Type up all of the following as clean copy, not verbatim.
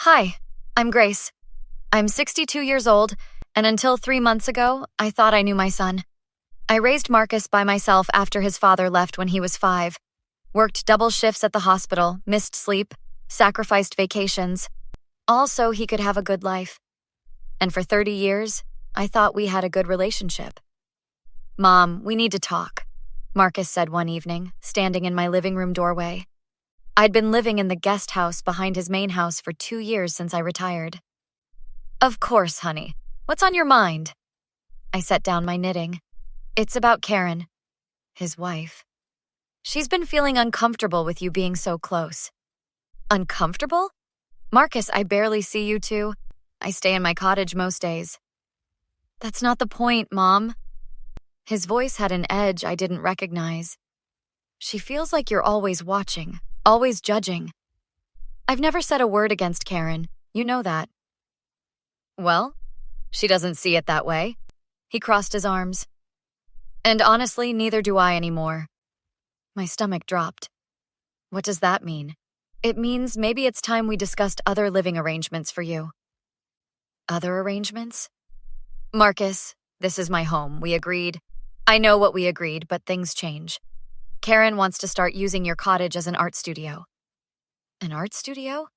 Hi, I'm Grace. I'm 62 years old, and until 3 months ago, I thought I knew my son. I raised Marcus by myself after his father left when he was 5, worked double shifts at the hospital, missed sleep, sacrificed vacations, all so he could have a good life. And for 30 years, I thought we had a good relationship. Mom, we need to talk, Marcus said one evening, standing in my living room doorway. I'd been living in the guest house behind his main house for 2 years since I retired. Of course, honey. What's on your mind? I set down my knitting. It's about Karen, his wife. She's been feeling uncomfortable with you being so close. Uncomfortable? Marcus, I barely see you two. I stay in my cottage most days. That's not the point, Mom. His voice had an edge I didn't recognize. She feels like you're always watching, always judging. I've never said a word against Karen. You know that. Well, she doesn't see it that way. He crossed his arms. And honestly, neither do I anymore. My stomach dropped. What does that mean? It means maybe it's time we discussed other living arrangements for you. Other arrangements? Marcus, this is my home. We agreed. I know what we agreed, but things change. Karen wants to start using your cottage as an art studio. An art studio?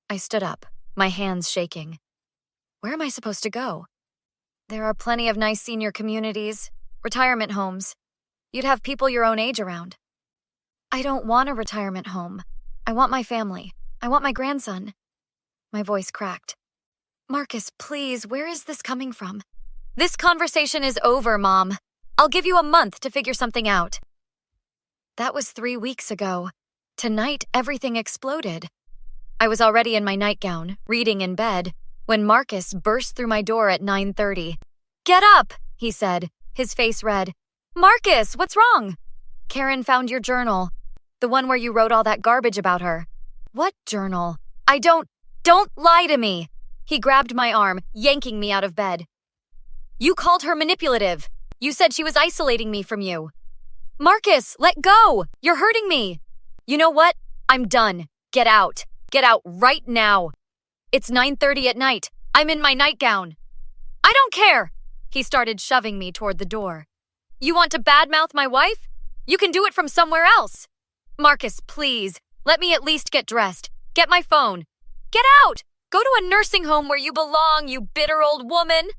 I stood up, my hands shaking. Where am I supposed to go? There are plenty of nice senior communities, retirement homes. You'd have people your own age around. I don't want a retirement home. I want my family. I want my grandson. My voice cracked. Marcus, please, where is this coming from? This conversation is over, Mom. I'll give you a month to figure something out. That was 3 weeks ago. Tonight, everything exploded. I was already in my nightgown, reading in bed, when Marcus burst through my door at 9:30. Get up, he said, his face red. Marcus, what's wrong? Karen found your journal, the one where you wrote all that garbage about her. What journal? Don't lie to me. He grabbed my arm, yanking me out of bed. You called her manipulative. You said she was isolating me from you. Marcus, let go. You're hurting me. You know what? I'm done. Get out. Get out right now. It's 9:30 at night. I'm in my nightgown. I don't care. He started shoving me toward the door. You want to badmouth my wife? You can do it from somewhere else. Marcus, please, let me at least get dressed. Get my phone. Get out! Go to a nursing home where you belong, you bitter old woman.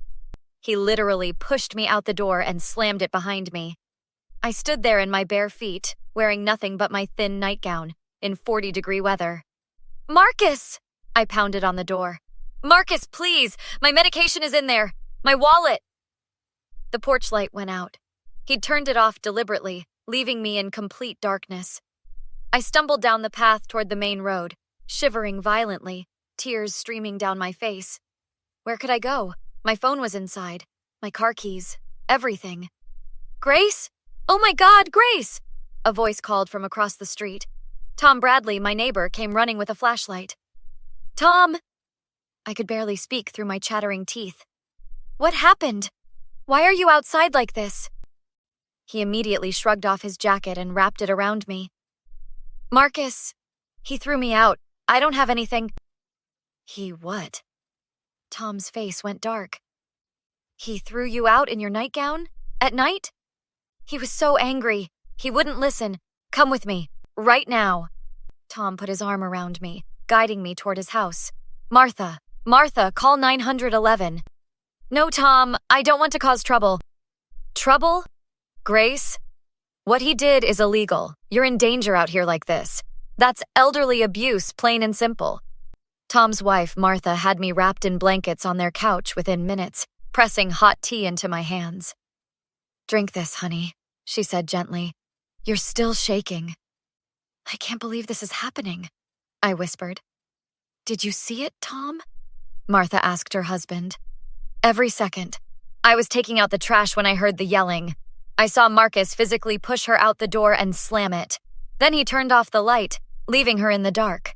He literally pushed me out the door and slammed it behind me. I stood there in my bare feet, wearing nothing but my thin nightgown, in 40-degree weather. Marcus! I pounded on the door. Marcus, please! My medication is in there! My wallet! The porch light went out. He'd turned it off deliberately, leaving me in complete darkness. I stumbled down the path toward the main road, shivering violently, tears streaming down my face. Where could I go? My phone was inside. My car keys. Everything. Grace? Oh my God, Grace! A voice called from across the street. Tom Bradley, my neighbor, came running with a flashlight. Tom! I could barely speak through my chattering teeth. What happened? Why are you outside like this? He immediately shrugged off his jacket and wrapped it around me. Marcus, he threw me out. I don't have anything. He what? Tom's face went dark. He threw you out in your nightgown? At night? He was so angry. He wouldn't listen. Come with me. Right now. Tom put his arm around me, guiding me toward his house. Martha, call 911. No, Tom, I don't want to cause trouble. Trouble? Grace? What he did is illegal. You're in danger out here like this. That's elderly abuse, plain and simple. Tom's wife, Martha, had me wrapped in blankets on their couch within minutes, pressing hot tea into my hands. Drink this, honey, she said gently. You're still shaking. I can't believe this is happening, I whispered. Did you see it, Tom? Martha asked her husband. Every second. I was taking out the trash when I heard the yelling. I saw Marcus physically push her out the door and slam it. Then he turned off the light, leaving her in the dark.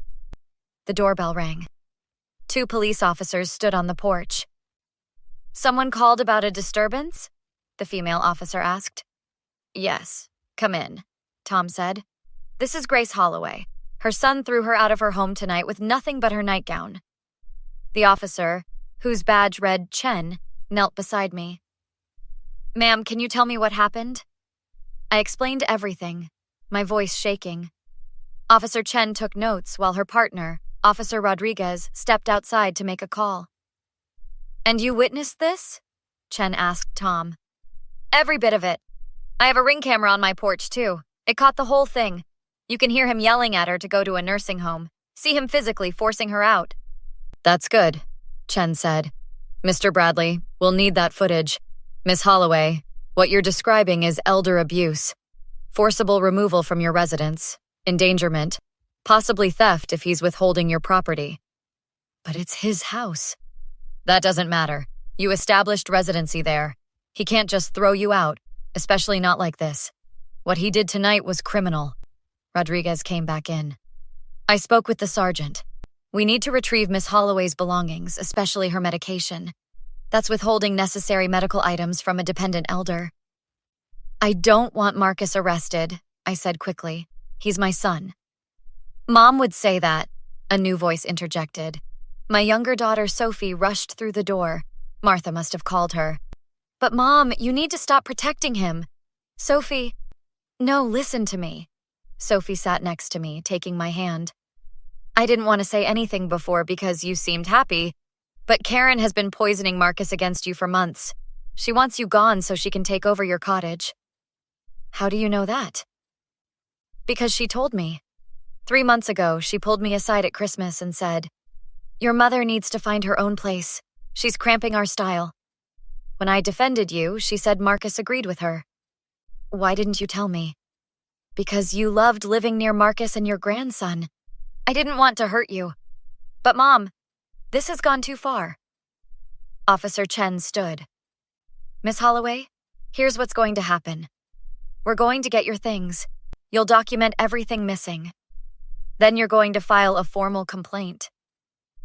The doorbell rang. 2 police officers stood on the porch. Someone called about a disturbance? The female officer asked. Yes, come in, Tom said. This is Grace Holloway. Her son threw her out of her home tonight with nothing but her nightgown. The officer, whose badge read Chen, knelt beside me. "Ma'am, can you tell me what happened?" I explained everything, my voice shaking. Officer Chen took notes while her partner, Officer Rodriguez, stepped outside to make a call. "And you witnessed this?" Chen asked Tom. "Every bit of it. I have a ring camera on my porch, too. It caught the whole thing. You can hear him yelling at her to go to a nursing home. See him physically forcing her out." "That's good," Chen said. "Mr. Bradley, we'll need that footage. Miss Holloway, what you're describing is elder abuse. Forcible removal from your residence, endangerment, possibly theft if he's withholding your property." "But it's his house." "That doesn't matter. You established residency there. He can't just throw you out, especially not like this. What he did tonight was criminal." Rodriguez came back in. "I spoke with the sergeant. We need to retrieve Miss Holloway's belongings, especially her medication. That's withholding necessary medical items from a dependent elder." "I don't want Marcus arrested," I said quickly. "He's my son." "Mom would say that," a new voice interjected. My younger daughter Sophie rushed through the door. Martha must have called her. "But Mom, you need to stop protecting him." "Sophie..." "No, listen to me." Sophie sat next to me, taking my hand. "I didn't want to say anything before because you seemed happy, but Karen has been poisoning Marcus against you for months. She wants you gone so she can take over your cottage." "How do you know that?" "Because she told me. 3 months ago, she pulled me aside at Christmas and said, 'Your mother needs to find her own place. She's cramping our style.' When I defended you, she said Marcus agreed with her." "Why didn't you tell me?" "Because you loved living near Marcus and your grandson. I didn't want to hurt you. But Mom, this has gone too far." Officer Chen stood. "Miss Holloway, here's what's going to happen. We're going to get your things. You'll document everything missing. Then you're going to file a formal complaint."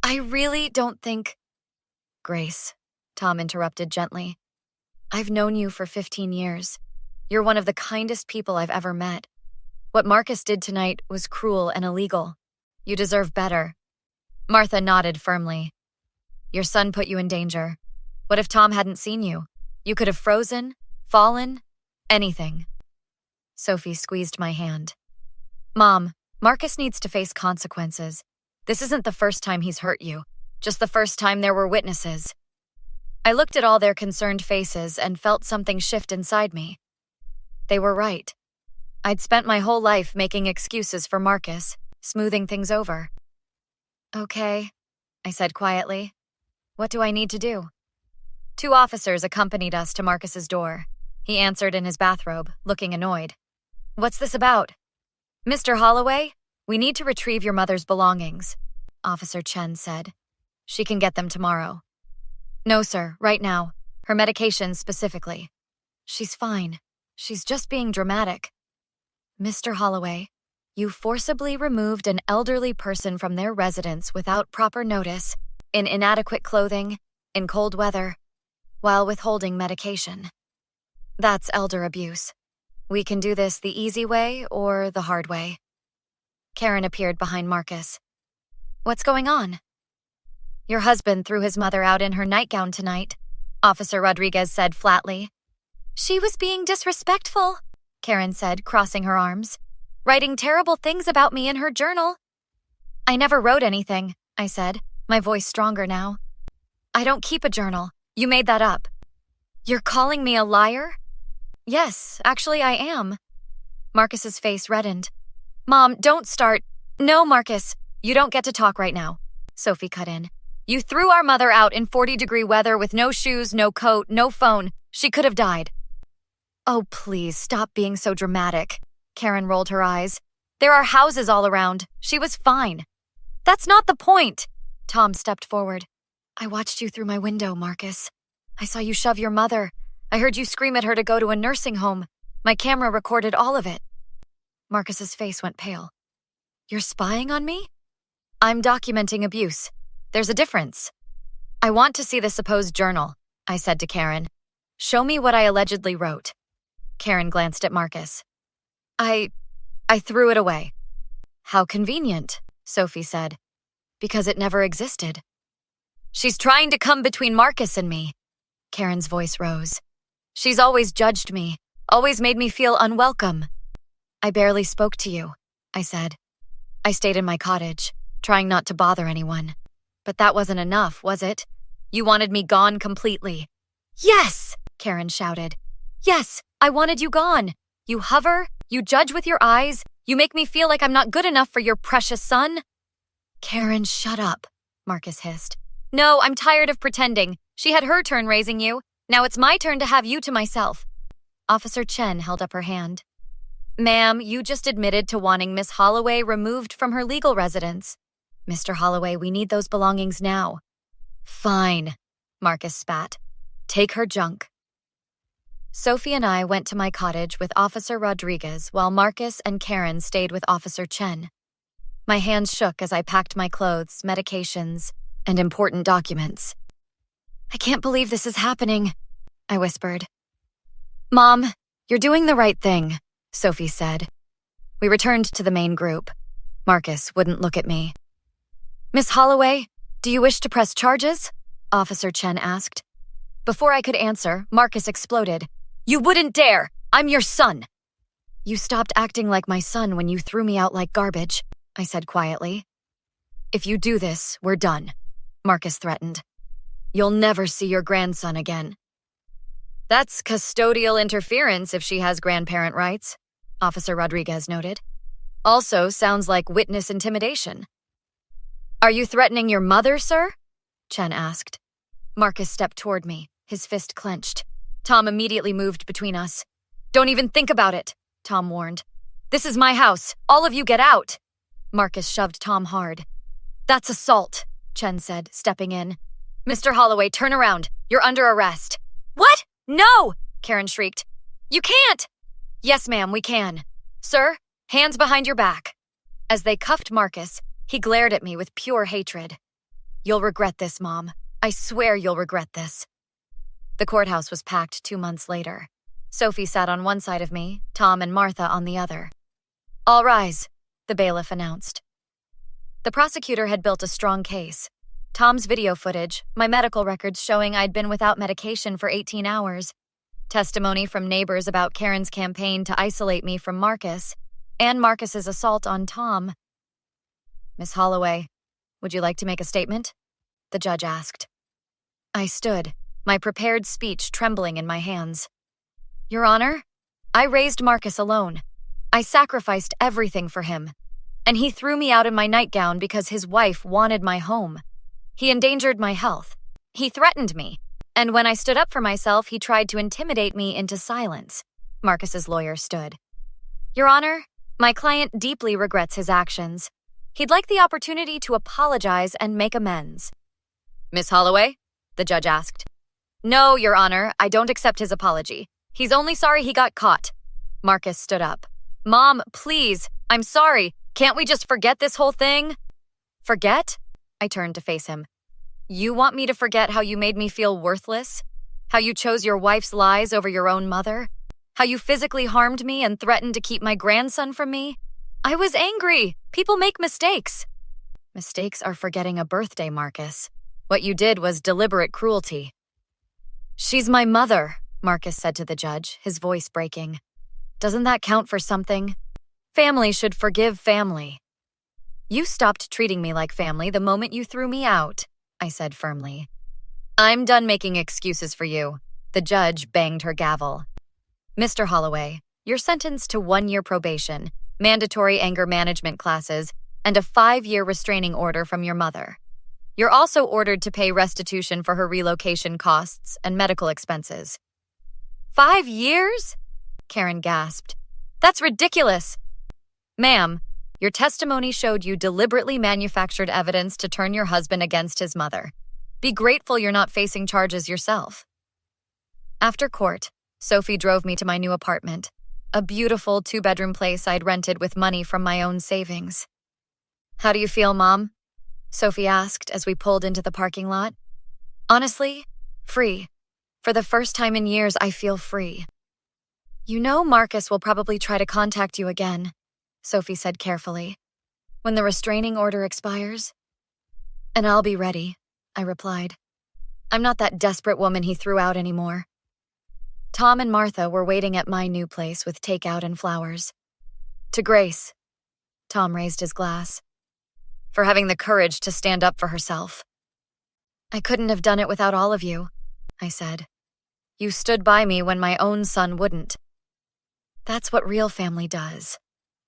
"I really don't think—" "Grace," Tom interrupted gently. "I've known you for 15 years. You're one of the kindest people I've ever met. What Marcus did tonight was cruel and illegal. You deserve better." Martha nodded firmly. "Your son put you in danger. What if Tom hadn't seen you? You could have frozen, fallen, anything." Sophie squeezed my hand. "Mom, Marcus needs to face consequences. This isn't the first time he's hurt you, just the first time there were witnesses." I looked at all their concerned faces and felt something shift inside me. They were right. I'd spent my whole life making excuses for Marcus, smoothing things over. "Okay," I said quietly. "What do I need to do?" 2 officers accompanied us to Marcus's door. He answered in his bathrobe, looking annoyed. "What's this about?" "Mr. Holloway, we need to retrieve your mother's belongings," Officer Chen said. "She can get them tomorrow." "No, sir, right now. Her medications specifically." "She's fine. She's just being dramatic." "Mr. Holloway, you forcibly removed an elderly person from their residence without proper notice, in inadequate clothing, in cold weather, while withholding medication. That's elder abuse. We can do this the easy way or the hard way." Karen appeared behind Marcus. "What's going on?" "Your husband threw his mother out in her nightgown tonight," Officer Rodriguez said flatly. "She was being disrespectful," Karen said, crossing her arms, "writing terrible things about me in her journal." "I never wrote anything," I said, my voice stronger now. "I don't keep a journal. You made that up." "You're calling me a liar?" "Yes, actually I am." Marcus's face reddened. "Mom, don't start." "No, Marcus, you don't get to talk right now," Sophie cut in. "You threw our mother out in 40-degree weather with no shoes, no coat, no phone. She could have died." "Oh, please, stop being so dramatic." Karen rolled her eyes. "There are houses all around. She was fine." "That's not the point." Tom stepped forward. "I watched you through my window, Marcus. I saw you shove your mother. I heard you scream at her to go to a nursing home. My camera recorded all of it." Marcus's face went pale. "You're spying on me?" "I'm documenting abuse. There's a difference." "I want to see the supposed journal," I said to Karen. "Show me what I allegedly wrote." Karen glanced at Marcus. I threw it away." "How convenient," Sophie said. "Because it never existed." She's trying to come between Marcus and me. Karen's voice rose. She's always judged me, always made me feel unwelcome. I barely spoke to you, I said. I stayed in my cottage, trying not to bother anyone. But that wasn't enough, was it? You wanted me gone completely. Yes, Karen shouted. Yes, I wanted you gone. You hover, you judge with your eyes, you make me feel like I'm not good enough for your precious son. Karen, shut up, Marcus hissed. No, I'm tired of pretending. She had her turn raising you. Now it's my turn to have you to myself. Officer Chen held up her hand. Ma'am, you just admitted to wanting Miss Holloway removed from her legal residence. Mr. Holloway, we need those belongings now. Fine, Marcus spat. Take her junk. Sophie and I went to my cottage with Officer Rodriguez while Marcus and Karen stayed with Officer Chen. My hands shook as I packed my clothes, medications, and important documents. I can't believe this is happening, I whispered. Mom, you're doing the right thing, Sophie said. We returned to the main group. Marcus wouldn't look at me. Miss Holloway, do you wish to press charges? Officer Chen asked. Before I could answer, Marcus exploded. You wouldn't dare! I'm your son! You stopped acting like my son when you threw me out like garbage, I said quietly. If you do this, we're done, Marcus threatened. You'll never see your grandson again. That's custodial interference if she has grandparent rights, Officer Rodriguez noted. Also sounds like witness intimidation. Are you threatening your mother, sir? Chen asked. Marcus stepped toward me, his fist clenched. Tom immediately moved between us. Don't even think about it, Tom warned. This is my house. All of you get out. Marcus shoved Tom hard. That's assault, Chen said, stepping in. Mr. Holloway, turn around. You're under arrest. What? No! Karen shrieked. You can't! Yes, ma'am, we can. Sir, hands behind your back. As they cuffed Marcus, he glared at me with pure hatred. You'll regret this, Mom. I swear you'll regret this. The courthouse was packed 2 months later. Sophie sat on one side of me, Tom and Martha on the other. All rise, the bailiff announced. The prosecutor had built a strong case. Tom's video footage, my medical records showing I'd been without medication for 18 hours, testimony from neighbors about Karen's campaign to isolate me from Marcus, and Marcus's assault on Tom. Miss Holloway, would you like to make a statement? The judge asked. I stood, my prepared speech trembling in my hands. Your Honor, I raised Marcus alone. I sacrificed everything for him. And he threw me out in my nightgown because his wife wanted my home. He endangered my health. He threatened me. And when I stood up for myself, he tried to intimidate me into silence. Marcus's lawyer stood. Your Honor, my client deeply regrets his actions. He'd like the opportunity to apologize and make amends. Miss Holloway? The judge asked. No, Your Honor, I don't accept his apology. He's only sorry he got caught. Marcus stood up. Mom, please, I'm sorry. Can't we just forget this whole thing? Forget? I turned to face him. You want me to forget how you made me feel worthless? How you chose your wife's lies over your own mother? How you physically harmed me and threatened to keep my grandson from me? I was angry. People make mistakes. Mistakes are forgetting a birthday, Marcus. What you did was deliberate cruelty. She's my mother, Marcus said to the judge, his voice breaking. Doesn't that count for something? Family should forgive family. You stopped treating me like family the moment you threw me out, I said firmly. I'm done making excuses for you. The judge banged her gavel. Mr. Holloway, you're sentenced to 1-year probation, mandatory anger management classes, and a 5-year restraining order from your mother. You're also ordered to pay restitution for her relocation costs and medical expenses. 5 years? Karen gasped. That's ridiculous. Ma'am, your testimony showed you deliberately manufactured evidence to turn your husband against his mother. Be grateful you're not facing charges yourself. After court, Sophie drove me to my new apartment, a beautiful 2-bedroom place I'd rented with money from my own savings. How do you feel, Mom? Sophie asked as we pulled into the parking lot. Honestly, free. For the first time in years, I feel free. You know Marcus will probably try to contact you again, Sophie said carefully, when the restraining order expires. And I'll be ready, I replied. I'm not that desperate woman he threw out anymore. Tom and Martha were waiting at my new place with takeout and flowers. To Grace. Tom raised his glass. For having the courage to stand up for herself. I couldn't have done it without all of you, I said. You stood by me when my own son wouldn't. That's what real family does,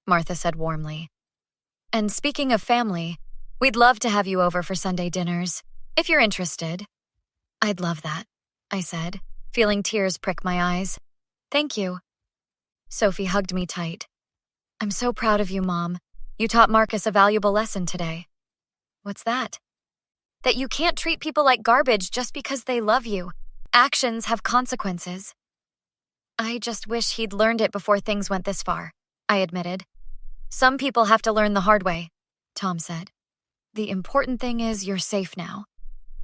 Martha said warmly. And speaking of family, we'd love to have you over for Sunday dinners, if you're interested. I'd love that, I said, feeling tears prick my eyes. Thank you. Sophie hugged me tight. I'm so proud of you, Mom. You taught Marcus a valuable lesson today. What's that? That you can't treat people like garbage just because they love you. Actions have consequences. I just wish he'd learned it before things went this far, I admitted. Some people have to learn the hard way, Tom said. The important thing is you're safe now.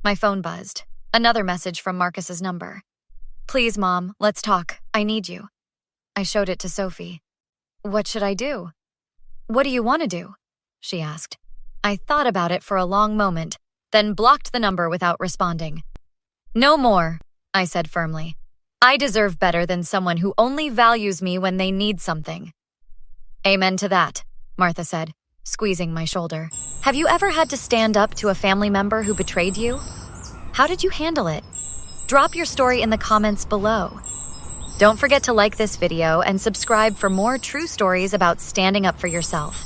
My phone buzzed. Another message from Marcus's number. Please, Mom, let's talk. I need you. I showed it to Sophie. What should I do? What do you want to do? She asked. I thought about it for a long moment, then blocked the number without responding. No more, I said firmly. I deserve better than someone who only values me when they need something. Amen to that, Martha said, squeezing my shoulder. Have you ever had to stand up to a family member who betrayed you? How did you handle it? Drop your story in the comments below. Don't forget to like this video and subscribe for more true stories about standing up for yourself.